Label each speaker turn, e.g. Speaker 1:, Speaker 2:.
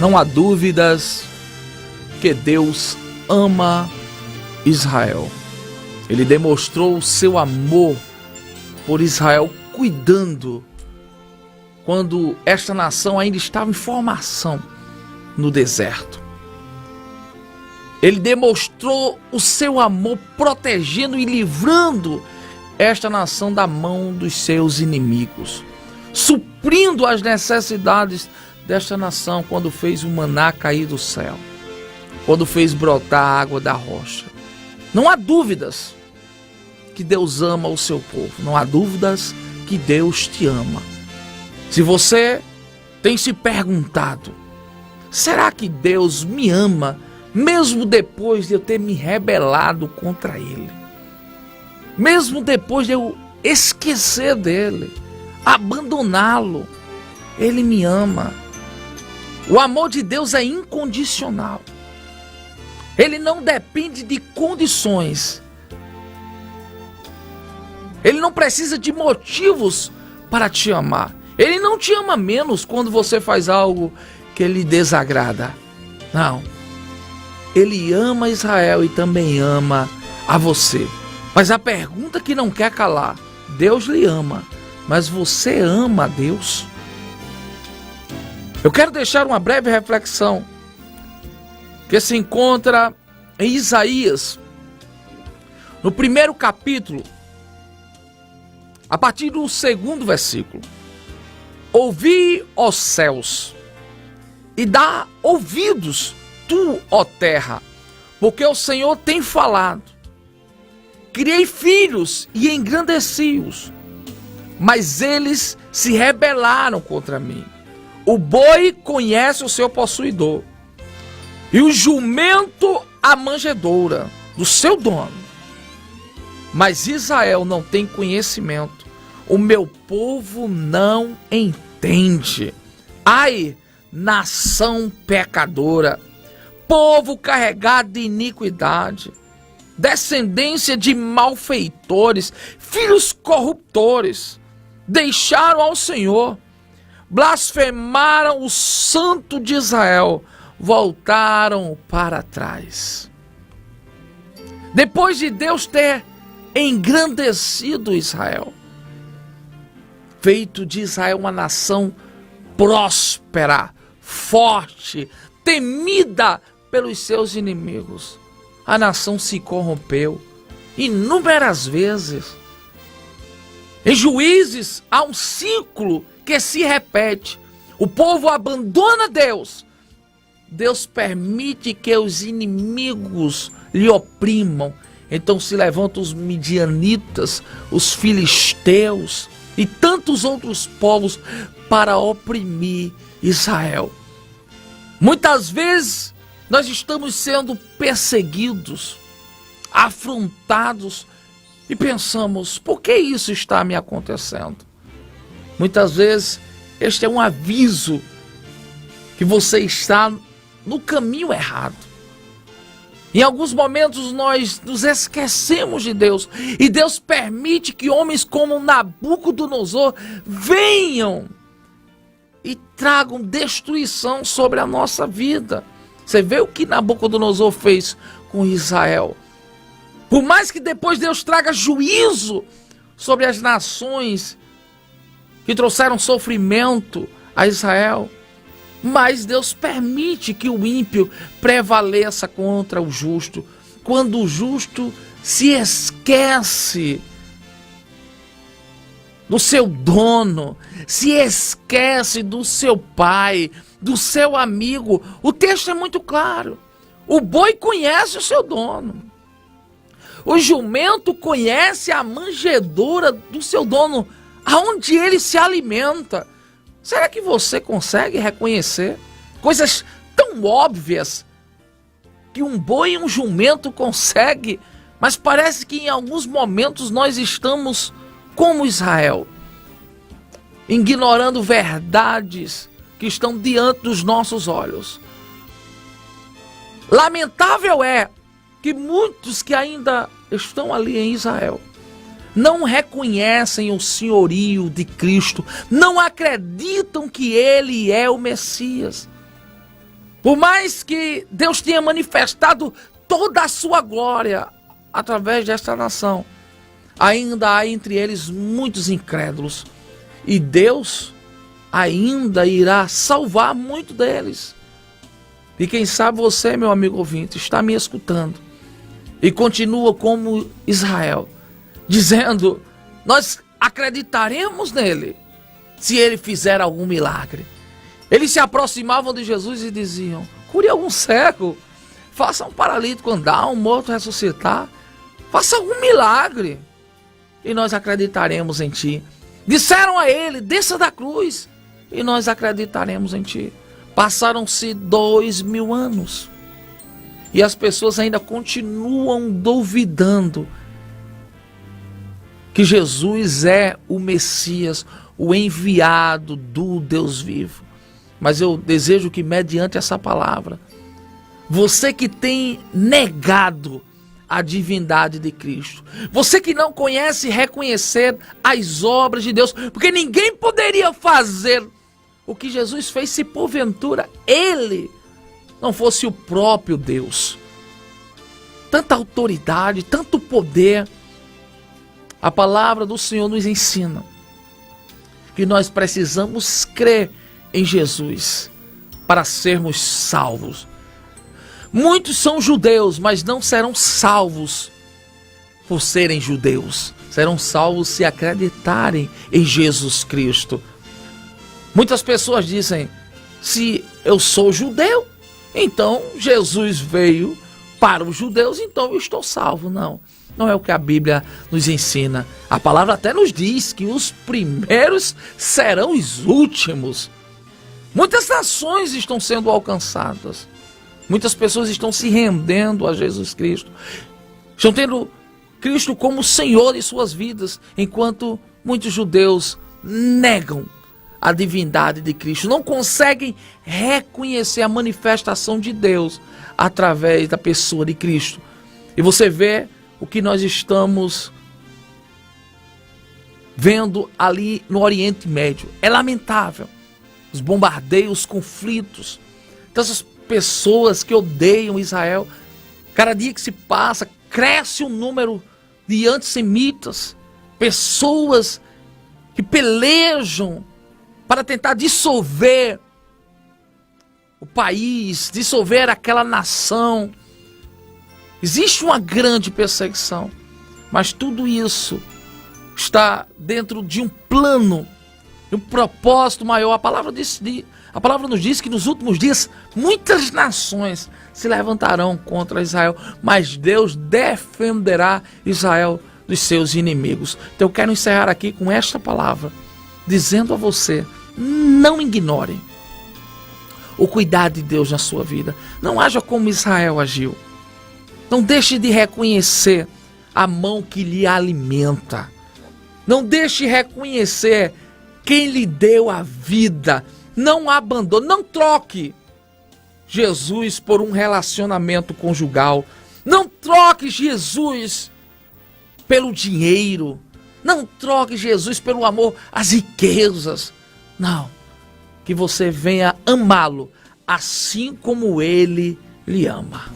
Speaker 1: Não há dúvidas que Deus ama Israel. Ele demonstrou o seu amor por Israel cuidando quando esta nação ainda estava em formação no deserto. Ele demonstrou o seu amor protegendo e livrando esta nação da mão dos seus inimigos, suprindo as necessidades desta nação quando fez o maná cair do céu, quando fez brotar a água da rocha. Não há dúvidas que Deus ama o seu povo, não há dúvidas que Deus te ama. Se você tem se perguntado, será que Deus me ama mesmo depois de eu ter me rebelado contra Ele? Mesmo depois de eu esquecer dele, abandoná-lo, Ele me ama. O amor de Deus é incondicional. Ele não depende de condições. Ele não precisa de motivos para te amar. Ele não te ama menos quando você faz algo que lhe desagrada. Não. Ele ama Israel e também ama a você. Mas a pergunta que não quer calar: Deus lhe ama, mas você ama a Deus? Eu quero deixar uma breve reflexão que se encontra em Isaías, no primeiro capítulo, a partir do 2º versículo. Ouvi, ó céus, e dá ouvidos, tu, ó terra, porque o Senhor tem falado. Criei filhos e engrandeci-os, mas eles se rebelaram contra mim. O boi conhece o seu possuidor, e o jumento a manjedoura do seu dono. Mas Israel não tem conhecimento, o meu povo não entende. Ai, nação pecadora, povo carregado de iniquidade, descendência de malfeitores, filhos corruptores, deixaram ao Senhor, blasfemaram o Santo de Israel, voltaram para trás. Depois de Deus ter engrandecido Israel, feito de Israel uma nação próspera, forte, temida pelos seus inimigos, a nação se corrompeu inúmeras vezes. Em Juízes há um ciclo que se repete. O povo abandona Deus. Deus permite que os inimigos lhe oprimam. Então se levantam os midianitas, os filisteus e tantos outros povos para oprimir Israel. Muitas vezes nós estamos sendo perseguidos, afrontados e pensamos: por que isso está me acontecendo? Muitas vezes este é um aviso que você está no caminho errado. Em alguns momentos nós nos esquecemos de Deus e Deus permite que homens como Nabucodonosor venham e tragam destruição sobre a nossa vida. Você vê o que Nabucodonosor fez com Israel. Por mais que depois Deus traga juízo sobre as nações que trouxeram sofrimento a Israel, mas Deus permite que o ímpio prevaleça contra o justo. Quando o justo se esquece do seu dono, se esquece do seu pai, do seu amigo. O texto é muito claro. O boi conhece o seu dono. O jumento conhece a manjedoura do seu dono, aonde ele se alimenta. Será que você consegue reconhecer coisas tão óbvias que um boi e um jumento conseguem, mas parece que em alguns momentos nós estamos como Israel, ignorando verdades que estão diante dos nossos olhos. Lamentável é que muitos que ainda estão ali em Israel não reconhecem o senhorio de Cristo, não acreditam que Ele é o Messias. Por mais que Deus tenha manifestado toda a sua glória através desta nação, ainda há entre eles muitos incrédulos. E Deus ainda irá salvar muitos deles. E quem sabe você, meu amigo ouvinte, está me escutando e continua como Israel, dizendo: nós acreditaremos nele se ele fizer algum milagre. Eles se aproximavam de Jesus e diziam: cure algum cego, faça um paralítico andar, um morto ressuscitar, faça algum milagre e nós acreditaremos em ti. Disseram a ele: desça da cruz e nós acreditaremos em ti. Passaram-se 2000 anos e as pessoas ainda continuam duvidando que Jesus é o Messias, o enviado do Deus vivo. Mas eu desejo que, mediante essa palavra, você que tem negado a divindade de Cristo, você que não conhece reconhecer as obras de Deus, porque ninguém poderia fazer o que Jesus fez se porventura ele não fosse o próprio Deus. Tanta autoridade, tanto poder. A palavra do Senhor nos ensina que nós precisamos crer em Jesus para sermos salvos. Muitos são judeus, mas não serão salvos por serem judeus. Serão salvos se acreditarem em Jesus Cristo. Muitas pessoas dizem: se eu sou judeu, então Jesus veio para os judeus, então eu estou salvo. Não, não é o que a Bíblia nos ensina. A palavra até nos diz que os primeiros serão os últimos. Muitas nações estão sendo alcançadas. Muitas pessoas estão se rendendo a Jesus Cristo. Estão tendo Cristo como Senhor de suas vidas, enquanto muitos judeus negam a divindade de Cristo, não conseguem reconhecer a manifestação de Deus através da pessoa de Cristo. E você vê o que nós estamos vendo ali no Oriente Médio. É lamentável. Os bombardeios, os conflitos, tantas pessoas que odeiam Israel. Cada dia que se passa, cresce o número de antissemitas, pessoas que pelejam para tentar dissolver o país, dissolver aquela nação. Existe uma grande perseguição, mas tudo isso está dentro de um plano, de um propósito maior. A palavra nos diz que nos últimos dias muitas nações se levantarão contra Israel, mas Deus defenderá Israel dos seus inimigos. Então eu quero encerrar aqui com esta palavra, dizendo a você: não ignorem o cuidado de Deus na sua vida. Não haja como Israel agiu. Não deixe de reconhecer a mão que lhe alimenta. Não deixe de reconhecer quem lhe deu a vida. Não abandone, não troque Jesus por um relacionamento conjugal. Não troque Jesus pelo dinheiro. Não troque Jesus pelo amor às riquezas. Não, que você venha amá-lo assim como ele lhe ama.